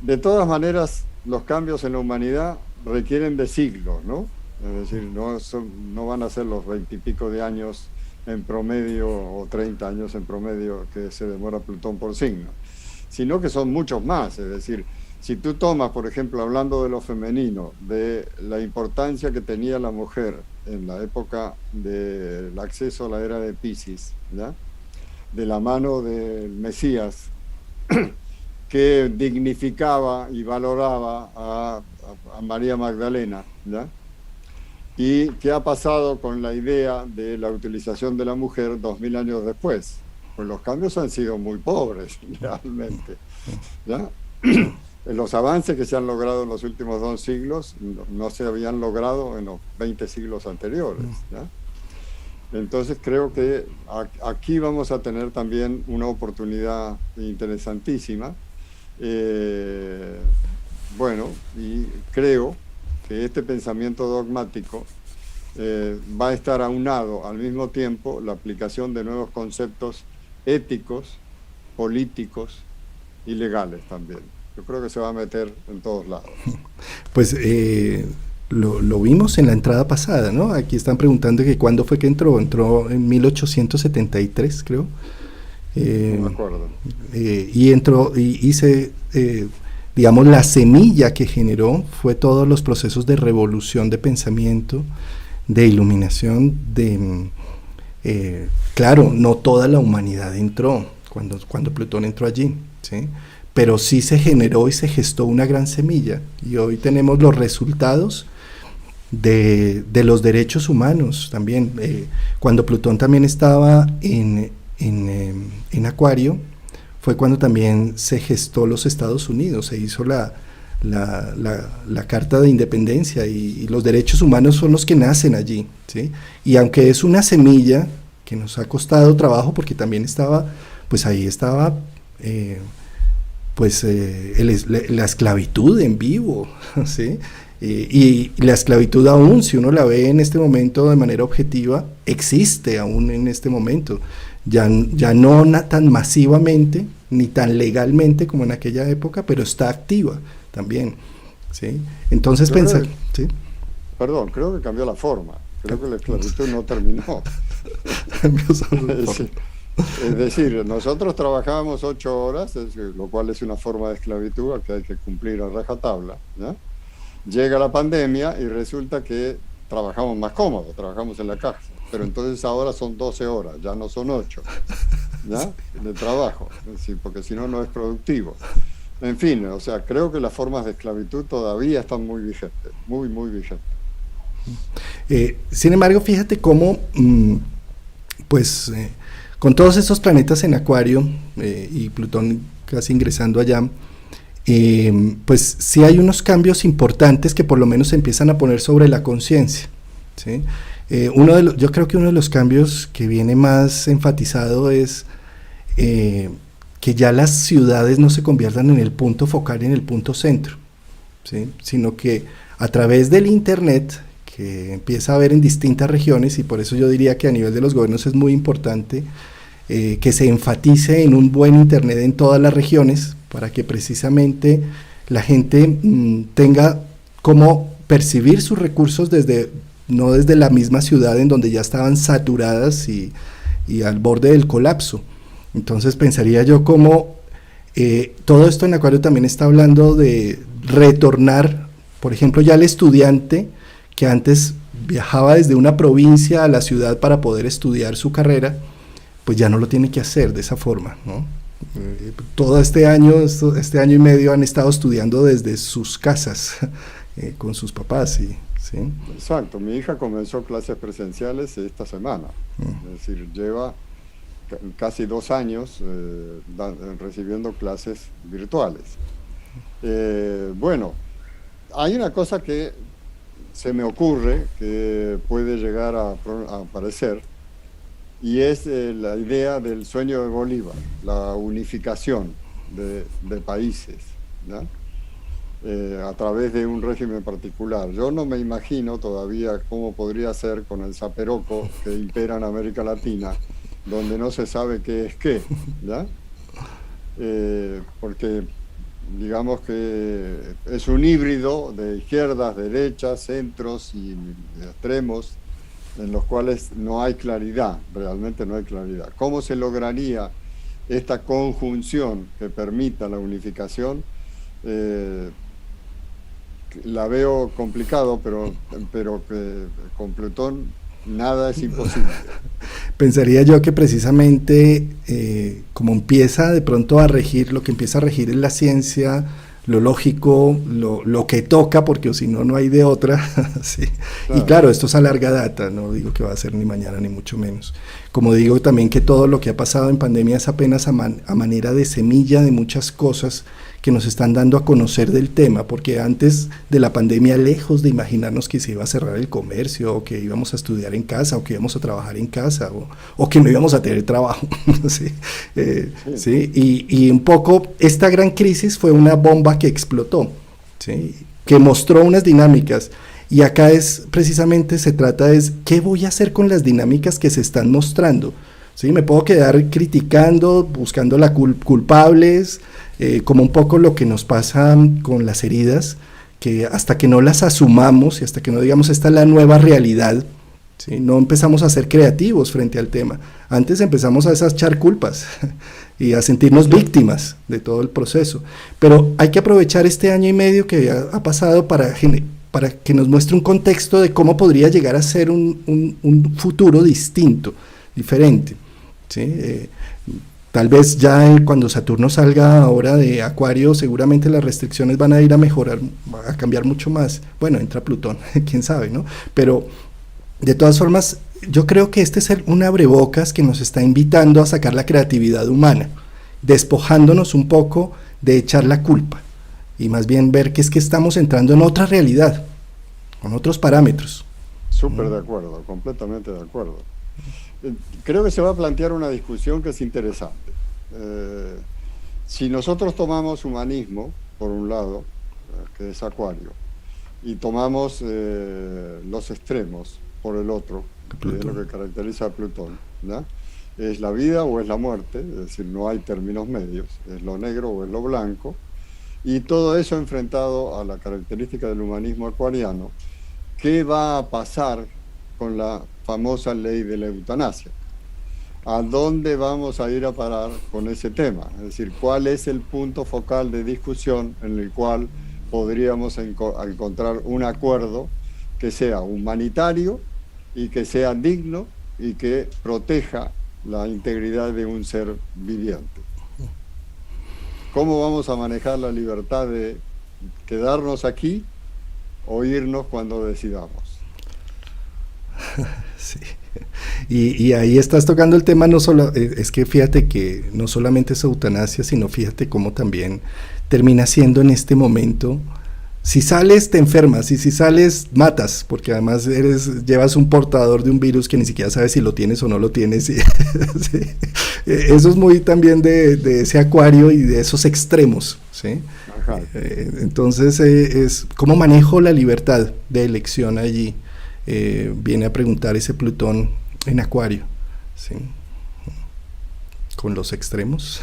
De todas maneras, los cambios en la humanidad requieren de siglos, ¿no? Es decir, no van a ser los 20 y pico de años en promedio o 30 años en promedio que se demora Plutón por signo, sino que son muchos más. Es decir, si tú tomas, por ejemplo, hablando de lo femenino, de la importancia que tenía la mujer en la época del acceso a la era de Piscis, ¿ya? De la mano del Mesías, que dignificaba y valoraba a María Magdalena, ¿ya? ¿Y qué ha pasado con la idea de la utilización de la mujer 2000 años después? Pues los cambios han sido muy pobres, realmente, ¿ya? Los avances que se han logrado en los últimos 2 siglos no se habían logrado en los 20 siglos anteriores, ¿ya? Entonces creo que aquí vamos a tener también una oportunidad interesantísima. Bueno, y creo que este pensamiento dogmático va a estar aunado al mismo tiempo la aplicación de nuevos conceptos éticos, políticos y legales también. Yo creo que se va a meter en todos lados. Pues lo vimos en la entrada pasada, ¿no? Aquí están preguntando que cuándo fue que entró. Entró en 1873, creo. No me acuerdo. Y entró y hice... digamos, la semilla que generó fue todos los procesos de revolución de pensamiento, de iluminación, claro, no toda la humanidad entró cuando Plutón entró allí, ¿sí? Pero sí se generó y se gestó una gran semilla, y hoy tenemos los resultados de los derechos humanos también. Cuando Plutón también estaba en Acuario, fue cuando también se gestó los Estados Unidos, se hizo la Carta de Independencia, y los derechos humanos son los que nacen allí, ¿sí? Y aunque es una semilla que nos ha costado trabajo, porque también estaba, pues ahí estaba la esclavitud en vivo, ¿sí? Y la esclavitud aún, si uno la ve en este momento de manera objetiva, existe aún en este momento, ya no tan masivamente, ni tan legalmente como en aquella época, pero está activa también, ¿sí? Entonces pensar, ¿sí? Perdón, creo que cambió la forma, creo que la esclavitud no terminó. Es decir, nosotros trabajábamos 8 horas, lo cual es una forma de esclavitud que hay que cumplir a rajatabla, ¿no? Llega la pandemia y resulta que trabajamos más cómodo, trabajamos en la casa, pero entonces ahora son 12 horas, ya no son 8, ¿ya? De trabajo, es decir, porque si no, no es productivo. En fin, o sea, creo que las formas de esclavitud todavía están muy vigentes, muy, muy vigentes. Sin embargo, fíjate cómo, con todos estos planetas en Acuario y Plutón casi ingresando allá, pues sí hay unos cambios importantes que por lo menos se empiezan a poner sobre la conciencia, ¿sí? Yo creo que uno de los cambios que viene más enfatizado es que ya las ciudades no se conviertan en el punto focal, en el punto centro, ¿sí? Sino que a través del internet, que empieza a haber en distintas regiones, y por eso yo diría que a nivel de los gobiernos es muy importante que se enfatice en un buen internet en todas las regiones, para que precisamente la gente tenga cómo percibir sus recursos no desde la misma ciudad en donde ya estaban saturadas y al borde del colapso. Entonces pensaría yo cómo todo esto en Acuario también está hablando de retornar, por ejemplo, ya el estudiante que antes viajaba desde una provincia a la ciudad para poder estudiar su carrera, pues ya no lo tiene que hacer de esa forma, ¿no? Todo este año y medio han estado estudiando desde sus casas, con sus papás, ¿sí? Exacto, mi hija comenzó clases presenciales esta semana, es decir, lleva casi 2 años recibiendo clases virtuales. Bueno, hay una cosa que se me ocurre que puede llegar a aparecer, y es la idea del sueño de Bolívar, la unificación de países, ¿no? A través de un régimen particular. Yo no me imagino todavía cómo podría ser con el zaperoco que impera en América Latina, donde no se sabe qué es qué, ¿ya? Porque digamos que es un híbrido de izquierdas, derechas, centros y extremos, en los cuales no hay claridad, realmente no hay claridad. ¿Cómo se lograría esta conjunción que permita la unificación? La veo complicado, pero que con Plutón nada es imposible. Pensaría yo que precisamente como empieza de pronto a regir, lo que empieza a regir es la ciencia, lo lógico, lo que toca, porque si no, no hay de otra, ¿sí? Claro. Y claro, esto es a larga data, no digo que va a ser ni mañana ni mucho menos. Como digo también que todo lo que ha pasado en pandemia es apenas a manera de semilla de muchas cosas que nos están dando a conocer del tema, porque antes de la pandemia, lejos de imaginarnos que se iba a cerrar el comercio, o que íbamos a estudiar en casa, o que íbamos a trabajar en casa, o que no íbamos a tener trabajo, ¿sí? ¿Sí? Y un poco esta gran crisis fue una bomba que explotó, ¿sí? Que mostró unas dinámicas, y acá precisamente se trata de qué voy a hacer con las dinámicas que se están mostrando, ¿sí? Me puedo quedar criticando, buscando culpables, como un poco lo que nos pasa con las heridas, que hasta que no las asumamos y hasta que no digamos esta es la nueva realidad, ¿sí? No empezamos a ser creativos frente al tema. Antes empezamos a echar culpas y a sentirnos víctimas de todo el proceso, pero hay que aprovechar este año y medio que ha pasado para que nos muestre un contexto de cómo podría llegar a ser un futuro distinto, diferente, ¿sí? Tal vez ya cuando Saturno salga ahora de Acuario, seguramente las restricciones van a ir a mejorar, a cambiar mucho más. Bueno, entra Plutón, quién sabe, ¿no? Pero de todas formas, yo creo que este es un abrebocas que nos está invitando a sacar la creatividad humana, despojándonos un poco de echar la culpa y más bien ver que es que estamos entrando en otra realidad, con otros parámetros. Súper de acuerdo, completamente de acuerdo. Creo que se va a plantear una discusión que es interesante. Si nosotros tomamos humanismo, por un lado, que es Acuario, y tomamos los extremos, por el otro, que es lo que caracteriza a Plutón, ¿no? Es la vida o es la muerte, es decir, no hay términos medios, es lo negro o es lo blanco, y todo eso enfrentado a la característica del humanismo acuariano. ¿Qué va a pasar con la famosa ley de la eutanasia? ¿A dónde vamos a ir a parar con ese tema? Es decir, ¿cuál es el punto focal de discusión en el cual podríamos encontrar un acuerdo que sea humanitario y que sea digno y que proteja la integridad de un ser viviente? ¿Cómo vamos a manejar la libertad de quedarnos aquí o irnos cuando decidamos? Sí. Y ahí estás tocando el tema, no solo, es que fíjate que no solamente es eutanasia, sino fíjate cómo también termina siendo en este momento, si sales te enfermas y si sales matas, porque además llevas un portador de un virus que ni siquiera sabes si lo tienes o no lo tienes. Sí. Eso es muy también de ese Acuario y de esos extremos, ¿sí? Entonces es cómo manejo la libertad de elección allí. Viene a preguntar ese Plutón en Acuario, ¿sí? Con los extremos.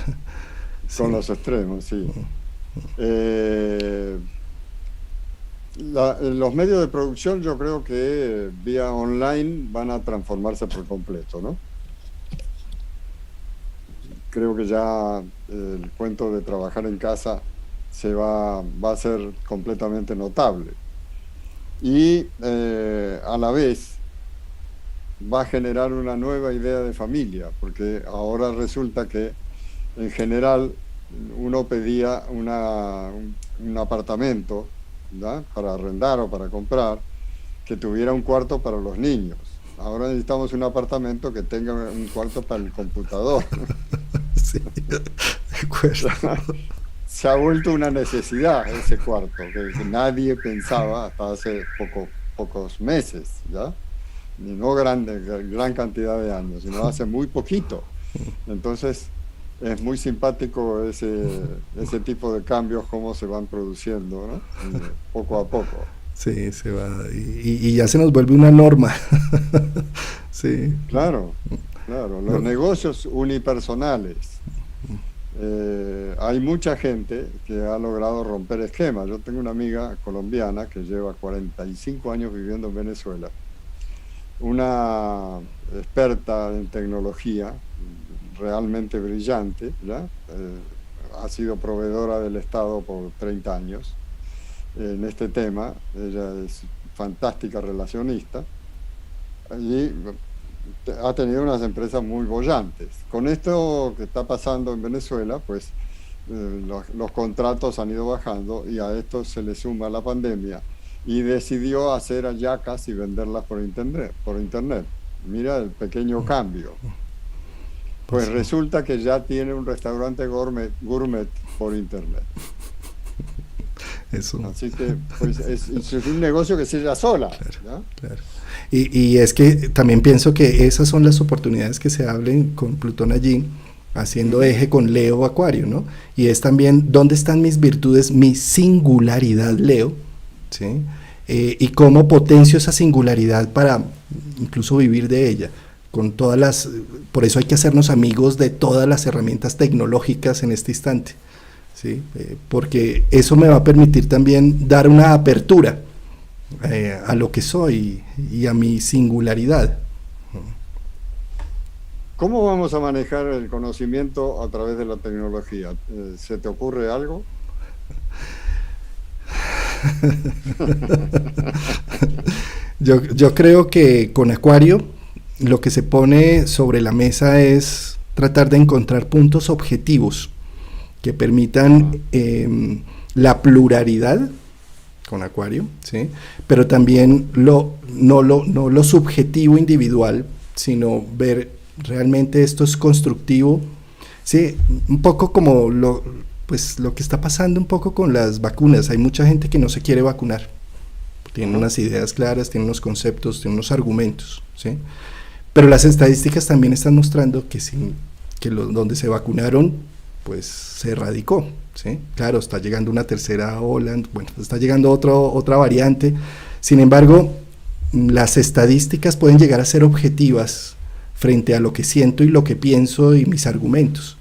Con los extremos, sí. Los medios de producción, yo creo que vía online van a transformarse por completo, ¿no? Creo que ya el cuento de trabajar en casa va a ser completamente notable. Y a la vez va a generar una nueva idea de familia, porque ahora resulta que en general uno pedía un apartamento, ¿verdad?, para arrendar o para comprar, que tuviera un cuarto para los niños. Ahora necesitamos un apartamento que tenga un cuarto para el computador. Sí, de acuerdo. Se ha vuelto una necesidad ese cuarto, que nadie pensaba hasta hace pocos meses, ¿ya? Y no gran cantidad de años, sino hace muy poquito. Entonces, es muy simpático ese tipo de cambios, cómo se van produciendo, ¿no? Poco a poco. Sí, se va, y ya se nos vuelve una norma. Sí. Claro, los negocios unipersonales. Hay mucha gente que ha logrado romper esquemas. Yo tengo una amiga colombiana que lleva 45 años viviendo en Venezuela, una experta en tecnología, realmente brillante, ¿ya? Ha sido proveedora del Estado por 30 años en este tema. Ella es fantástica relacionista y ha tenido unas empresas muy bollantes. Con esto que está pasando en Venezuela, pues los contratos han ido bajando y a esto se le suma la pandemia y decidió hacer hallacas y venderlas por internet. Mira el pequeño cambio. Pues resulta que ya tiene un restaurante gourmet por internet. Eso. Así que pues, es un negocio que se ella sola. Claro, claro. Y es que también pienso que esas son las oportunidades que se hablen con Plutón allí, haciendo eje con Leo Acuario, ¿no? Y es también dónde están mis virtudes, mi singularidad Leo, ¿sí? Y cómo potencio esa singularidad para incluso vivir de ella. Por eso hay que hacernos amigos de todas las herramientas tecnológicas en este instante, ¿sí? Porque eso me va a permitir también dar una apertura a lo que soy y a mi singularidad. ¿Cómo vamos a manejar el conocimiento a través de la tecnología? ¿Se te ocurre algo? Yo creo que con Acuario lo que se pone sobre la mesa es tratar de encontrar puntos objetivos que permitan la pluralidad con Acuario, ¿sí? Pero también no lo subjetivo individual, sino ver realmente esto es constructivo, ¿sí? Un poco como lo que está pasando un poco con las vacunas. Hay mucha gente que no se quiere vacunar, tiene unas ideas claras, tiene unos conceptos, tiene unos argumentos, ¿sí? Pero las estadísticas también están mostrando que donde se vacunaron, pues se erradicó, ¿sí? Claro, está llegando una tercera ola, bueno, está llegando otra variante. Sin embargo, las estadísticas pueden llegar a ser objetivas frente a lo que siento y lo que pienso y mis argumentos.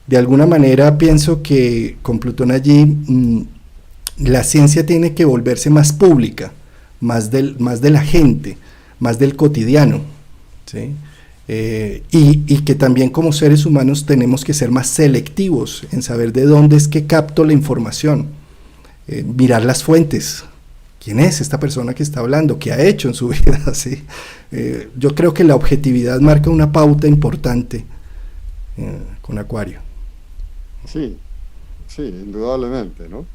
De alguna manera pienso que con Plutón allí la ciencia tiene que volverse más pública, más de la gente, más del cotidiano, ¿sí? Y que también como seres humanos tenemos que ser más selectivos en saber de dónde es que capto la información, mirar las fuentes. ¿Quién es esta persona que está hablando? ¿Qué ha hecho en su vida? ¿Sí? Yo creo que la objetividad marca una pauta importante con Acuario. Sí, indudablemente, ¿no?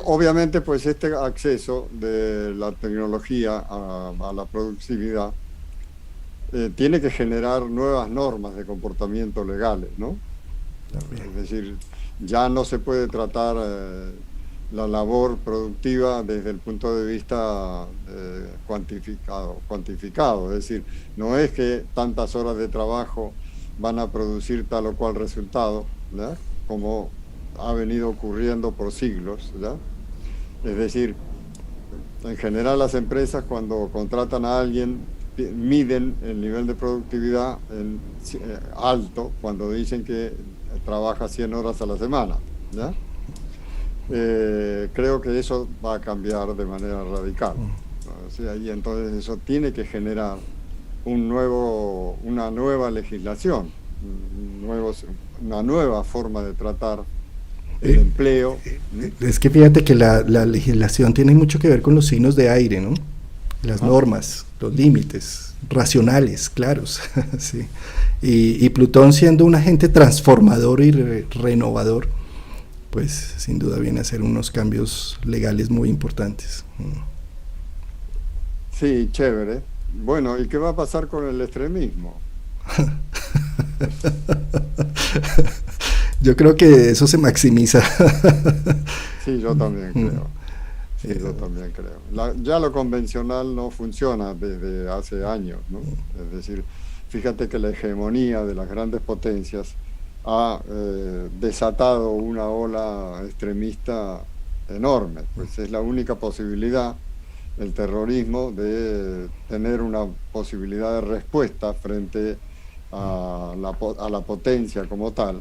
Obviamente, pues este acceso de la tecnología a la productividad tiene que generar nuevas normas de comportamiento legales, ¿no? También. Es decir, ya no se puede tratar la labor productiva desde el punto de vista cuantificado, es decir, no es que tantas horas de trabajo van a producir tal o cual resultado, ¿verdad? Como ha venido ocurriendo por siglos, ¿verdad? Es decir, en general las empresas cuando contratan a alguien miden el nivel de productividad alto cuando dicen que trabaja 100 horas a la semana, ¿verdad? Creo que eso va a cambiar de manera radical, ¿no? O sea, y entonces eso tiene que generar una nueva legislación, una nueva forma de tratar el empleo. Es que fíjate que la legislación tiene mucho que ver con los signos de aire, ¿no? Las normas, los límites racionales, claros. Sí. Y Plutón siendo un agente transformador y renovador, pues sin duda viene a hacer unos cambios legales muy importantes. Sí, chévere. Bueno, ¿y qué va a pasar con el extremismo? Yo creo que eso se maximiza. Sí, yo también creo. Sí, yo también creo. Ya lo convencional no funciona desde hace años, ¿no? Es decir, fíjate que la hegemonía de las grandes potencias ha desatado una ola extremista enorme. Pues es la única posibilidad, el terrorismo, de tener una posibilidad de respuesta frente a la potencia como tal.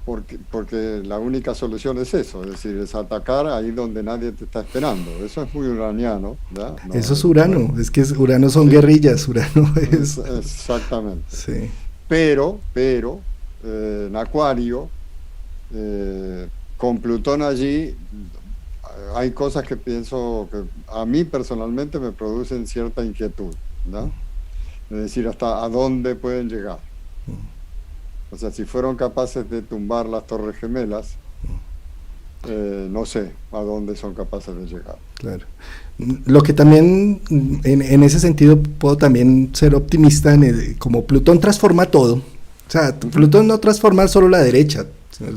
Porque la única solución es eso, es decir, es atacar ahí donde nadie te está esperando. Eso es muy uraniano, ¿verdad? No, eso es Urano, es que Urano son guerrillas, Urano es... Exactamente. Sí. Pero en Acuario, con Plutón allí, hay cosas que pienso que a mí personalmente me producen cierta inquietud, ¿no? Es decir, hasta a dónde pueden llegar. O sea, si fueron capaces de tumbar las Torres Gemelas, no sé a dónde son capaces de llegar. Claro. Lo que también, en ese sentido, puedo también ser optimista, como Plutón transforma todo. O sea, Plutón no transforma solo la derecha,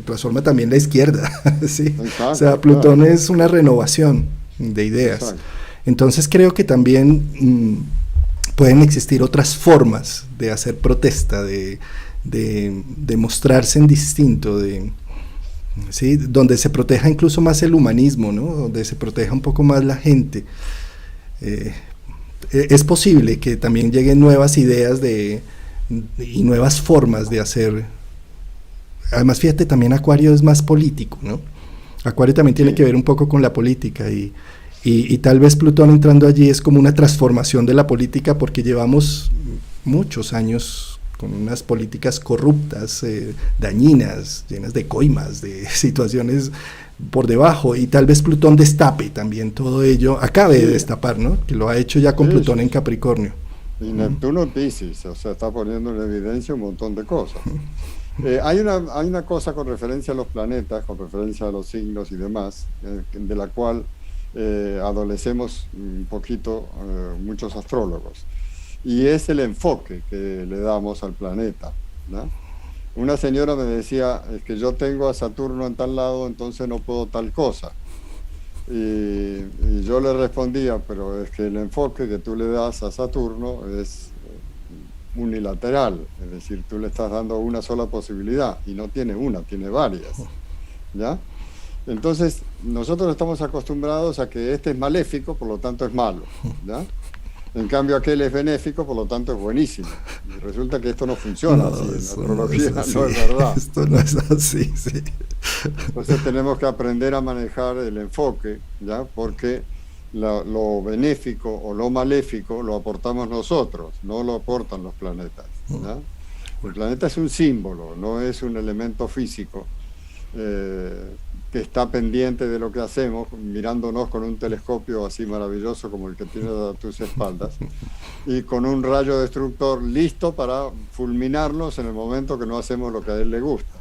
transforma también la izquierda. ¿Sí? Exacto, o sea, Plutón es una renovación de ideas. Exacto. Entonces creo que también pueden existir otras formas de hacer protesta, de mostrarse en distinto, ¿sí? Donde se proteja incluso más el humanismo, ¿no? Donde se proteja un poco más la gente. Es posible que también lleguen nuevas ideas y nuevas formas de hacer. Además, fíjate, también Acuario es más político, ¿no? Acuario también tiene que ver un poco con la política y tal vez Plutón entrando allí es como una transformación de la política, porque llevamos muchos años con unas políticas corruptas, dañinas, llenas de coimas, de situaciones por debajo, y tal vez Plutón destape también todo ello, acabe de destapar, ¿no? Que lo ha hecho ya con Plutón en Capricornio. Y Neptuno en Piscis, o sea, está poniendo en evidencia un montón de cosas. Hay una cosa con referencia a los planetas, con referencia a los signos y demás, de la cual adolecemos un poquito muchos astrólogos, y es el enfoque que le damos al planeta, ¿no? Una señora me decía, es que yo tengo a Saturno en tal lado, entonces no puedo tal cosa. Y yo le respondía, pero es que el enfoque que tú le das a Saturno es unilateral, es decir, tú le estás dando una sola posibilidad y no tiene una, tiene varias, ¿ya? Entonces, nosotros estamos acostumbrados a que este es maléfico, por lo tanto es malo, ¿ya? En cambio, aquel es benéfico, por lo tanto es buenísimo. Y resulta que esto no funciona No, así, en la eso astrología no es no así. es verdad. Esto no es así, sí. Entonces tenemos que aprender a manejar el enfoque, ¿ya? Porque lo benéfico o lo maléfico lo aportamos nosotros, no lo aportan los planetas, ¿ya? El planeta es un símbolo, no es un elemento físico que está pendiente de lo que hacemos, mirándonos con un telescopio así maravilloso como el que tienes a tus espaldas, y con un rayo destructor listo para fulminarnos en el momento que no hacemos lo que a él le gusta.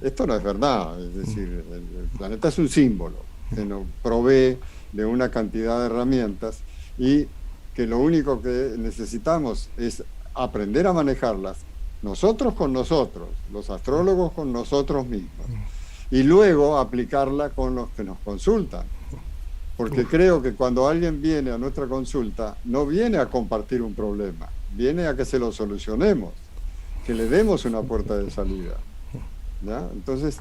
Esto no es verdad, es decir, el planeta es un símbolo que nos provee de una cantidad de herramientas y que lo único que necesitamos es aprender a manejarlas nosotros con nosotros, los astrólogos con nosotros mismos, y luego aplicarla con los que nos consultan. Porque creo que cuando alguien viene a nuestra consulta, no viene a compartir un problema, viene a que se lo solucionemos, que le demos una puerta de salida, ¿ya? Entonces,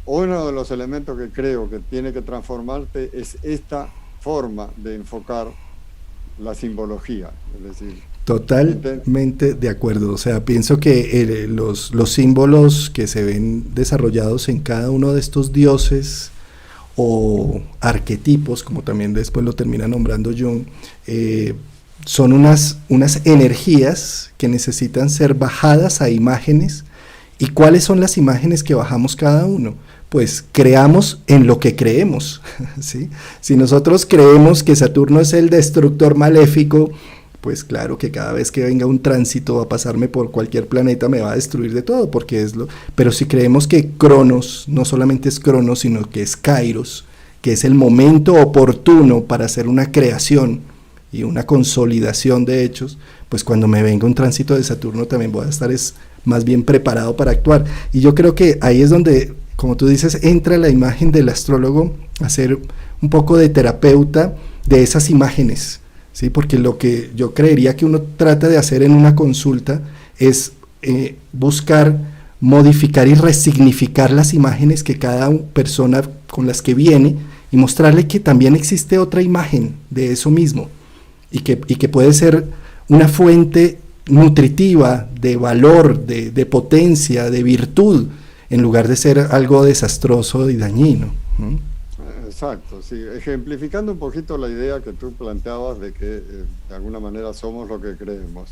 uno de los elementos que creo que tiene que transformarte es esta forma de enfocar la simbología, es decir, Totalmente de acuerdo. O sea, pienso que los símbolos que se ven desarrollados en cada uno de estos dioses o arquetipos, como también después lo termina nombrando Jung, son unas energías que necesitan ser bajadas a imágenes. ¿Y cuáles son las imágenes que bajamos cada uno? Pues creamos en lo que creemos, ¿sí? Si nosotros creemos que Saturno es el destructor maléfico, pues claro que cada vez que venga un tránsito a pasarme por cualquier planeta me va a destruir de todo, porque es lo... Pero si creemos que Cronos no solamente es Cronos, sino que es Kairos, que es el momento oportuno para hacer una creación y una consolidación de hechos, pues cuando me venga un tránsito de Saturno también voy a estar más bien preparado para actuar. Y yo creo que ahí es donde, como tú dices, entra la imagen del astrólogo a ser un poco de terapeuta de esas imágenes, ¿sí? Porque lo que yo creería que uno trata de hacer en una consulta es buscar modificar y resignificar las imágenes que cada persona con las que viene y mostrarle que también existe otra imagen de eso mismo y que puede ser una fuente nutritiva, de valor, de potencia, de virtud, en lugar de ser algo desastroso y dañino. Exacto, sí. Ejemplificando un poquito la idea que tú planteabas de que de alguna manera somos lo que creemos.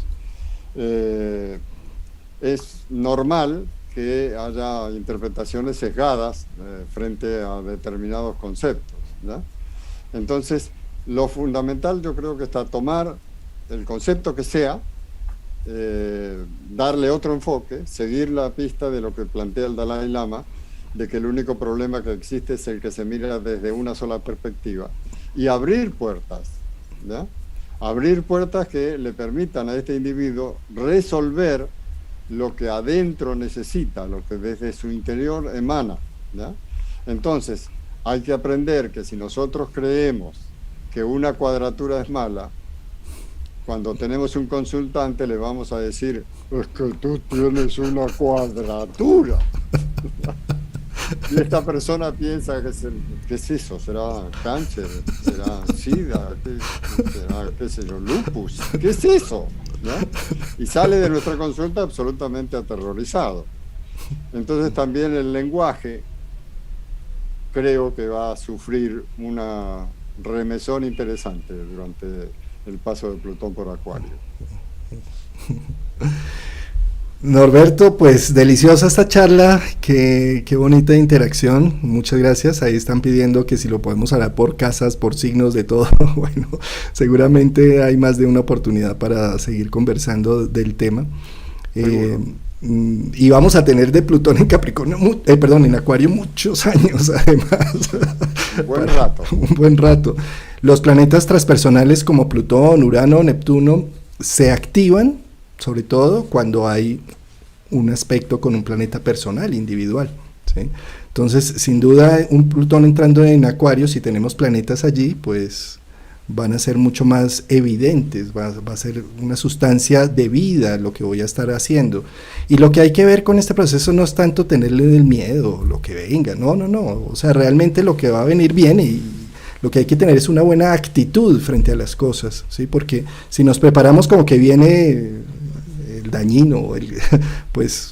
Es normal que haya interpretaciones sesgadas frente a determinados conceptos, ¿ya? Entonces, lo fundamental yo creo que está tomar el concepto que sea, darle otro enfoque, seguir la pista de lo que plantea el Dalai Lama, de que el único problema que existe es el que se mira desde una sola perspectiva, y abrir puertas, ¿ya? Abrir puertas que le permitan a este individuo resolver lo que adentro necesita, lo que desde su interior emana, ¿ya? Entonces, hay que aprender que si nosotros creemos que una cuadratura es mala, cuando tenemos un consultante le vamos a decir, es que tú tienes una cuadratura. Y esta persona piensa ¿qué es eso? ¿Será cáncer? ¿Será sida? ¿Será, qué sé yo, lupus? ¿Qué es eso? ¿No? Y sale de nuestra consulta absolutamente aterrorizado. Entonces también el lenguaje creo que va a sufrir una remesón interesante durante el paso de Plutón por Acuario. Norberto, pues deliciosa esta charla, qué bonita interacción, muchas gracias. Ahí están pidiendo que si lo podemos hablar por casas, por signos, de todo. Bueno, seguramente hay más de una oportunidad para seguir conversando del tema. Y vamos a tener de Plutón en Capricornio, perdón, en Acuario muchos años además. Buen rato. Un buen rato. Los planetas transpersonales como Plutón, Urano, Neptuno se activan sobre todo cuando hay un aspecto con un planeta personal, individual, ¿sí? Entonces, sin duda, un Plutón entrando en Acuario, si tenemos planetas allí, pues van a ser mucho más evidentes, va a ser una sustancia de vida lo que voy a estar haciendo. Y lo que hay que ver con este proceso no es tanto tenerle del miedo, lo que venga, no, o sea, realmente lo que va a venir viene, y lo que hay que tener es una buena actitud frente a las cosas, ¿sí? Porque si nos preparamos como que viene el dañino, pues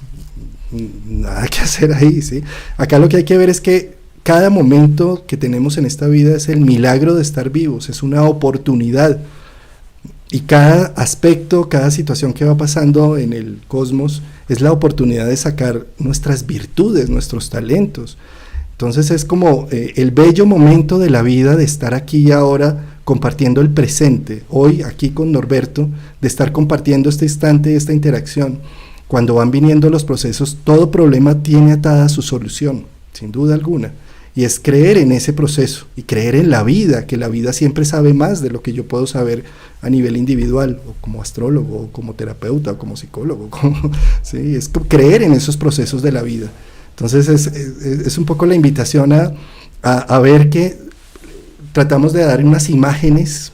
nada que hacer ahí, ¿sí? Acá lo que hay que ver es que cada momento que tenemos en esta vida es el milagro de estar vivos, es una oportunidad, y cada aspecto, cada situación que va pasando en el cosmos es la oportunidad de sacar nuestras virtudes, nuestros talentos. Entonces es como el bello momento de la vida de estar aquí y ahora compartiendo el presente, hoy aquí con Norberto, de estar compartiendo este instante, esta interacción. Cuando van viniendo los procesos, todo problema tiene atada su solución, sin duda alguna, y es creer en ese proceso y creer en la vida, que la vida siempre sabe más de lo que yo puedo saber a nivel individual, o como astrólogo, o como terapeuta, o como psicólogo, ¿sí? Es creer en esos procesos de la vida. Entonces es un poco la invitación a ver que tratamos de dar unas imágenes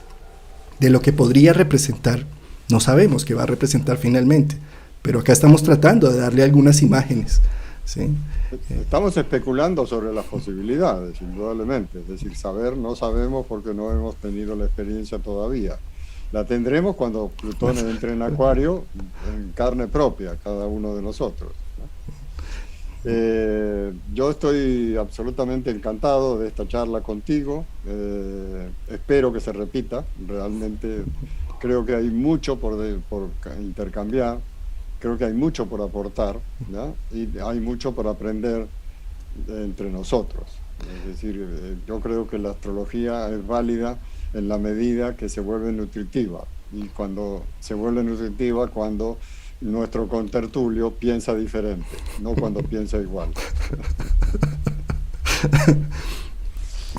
de lo que podría representar. No sabemos qué va a representar finalmente, pero acá estamos tratando de darle algunas imágenes, ¿sí? Estamos especulando sobre las posibilidades, indudablemente. Es decir, saber no sabemos porque no hemos tenido la experiencia todavía. La tendremos cuando Plutón entre en Acuario en carne propia, cada uno de nosotros, ¿no? Yo estoy absolutamente encantado de esta charla contigo. Espero que se repita. Realmente creo que hay mucho por intercambiar. Creo que hay mucho por aportar, ¿no? Y hay mucho por aprender entre nosotros. Es decir, yo creo que la astrología es válida en la medida que se vuelve nutritiva. Y cuando se vuelve nutritiva, cuando nuestro contertulio piensa diferente, no cuando piensa igual.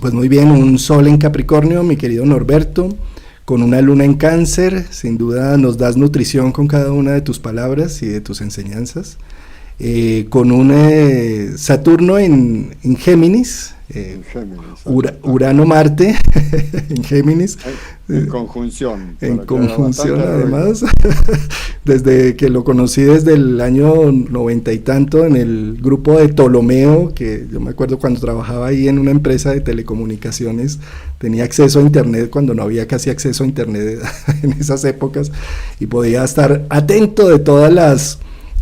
Pues muy bien, un sol en Capricornio, mi querido Norberto, con una luna en Cáncer. Sin duda nos das nutrición con cada una de tus palabras y de tus enseñanzas, con un Saturno en Géminis, Urano-Marte en Géminis, en conjunción. En conjunción, además, desde que lo conocí desde el año 90 y tanto en el grupo de Ptolomeo, que yo me acuerdo cuando trabajaba ahí en una empresa de telecomunicaciones, tenía acceso a internet cuando no había casi acceso a internet en esas épocas, y podía estar atento de todas las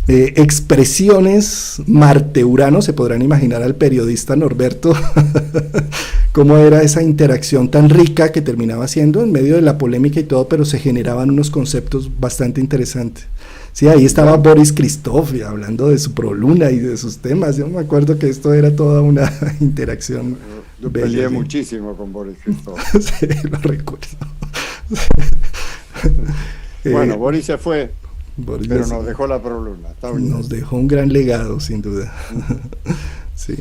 expresiones Marte-Urano. Se podrán imaginar al periodista Norberto cómo era esa interacción tan rica que terminaba siendo en medio de la polémica y todo, pero se generaban unos conceptos bastante interesantes. Sí, ahí estaba Boris Christoph hablando de su proluna y de sus temas. Yo me acuerdo que esto era toda una interacción. Yo peleé muchísimo con Boris Christoph. Sí, lo recuerdo. Bueno, Boris se fue. Pero nos dejó la proluna. Nos dejó un gran legado, sin duda. Sí.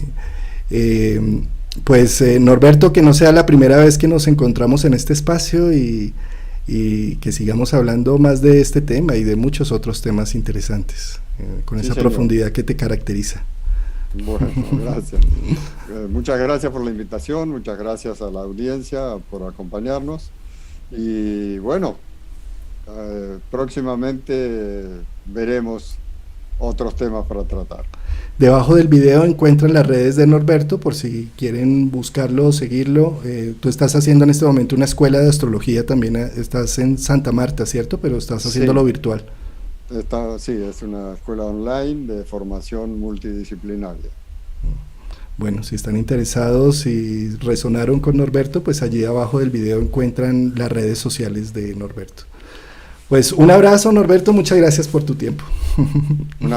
Pues Norberto, que no sea la primera vez que nos encontramos en este espacio, y que sigamos hablando más de este tema y de muchos otros temas interesantes, con esa profundidad que te caracteriza. Bueno, gracias. Muchas gracias por la invitación, muchas gracias a la audiencia por acompañarnos, y bueno, próximamente veremos otros temas para tratar. Debajo del video encuentran las redes de Norberto por si quieren buscarlo o seguirlo. Tú estás haciendo en este momento una escuela de astrología también, estás en Santa Marta, ¿cierto? Pero estás haciéndolo virtual. Sí, es una escuela online de formación multidisciplinaria. Bueno, si están interesados y resonaron con Norberto, pues allí abajo del video encuentran las redes sociales de Norberto. Pues un abrazo, Norberto, muchas gracias por tu tiempo. Una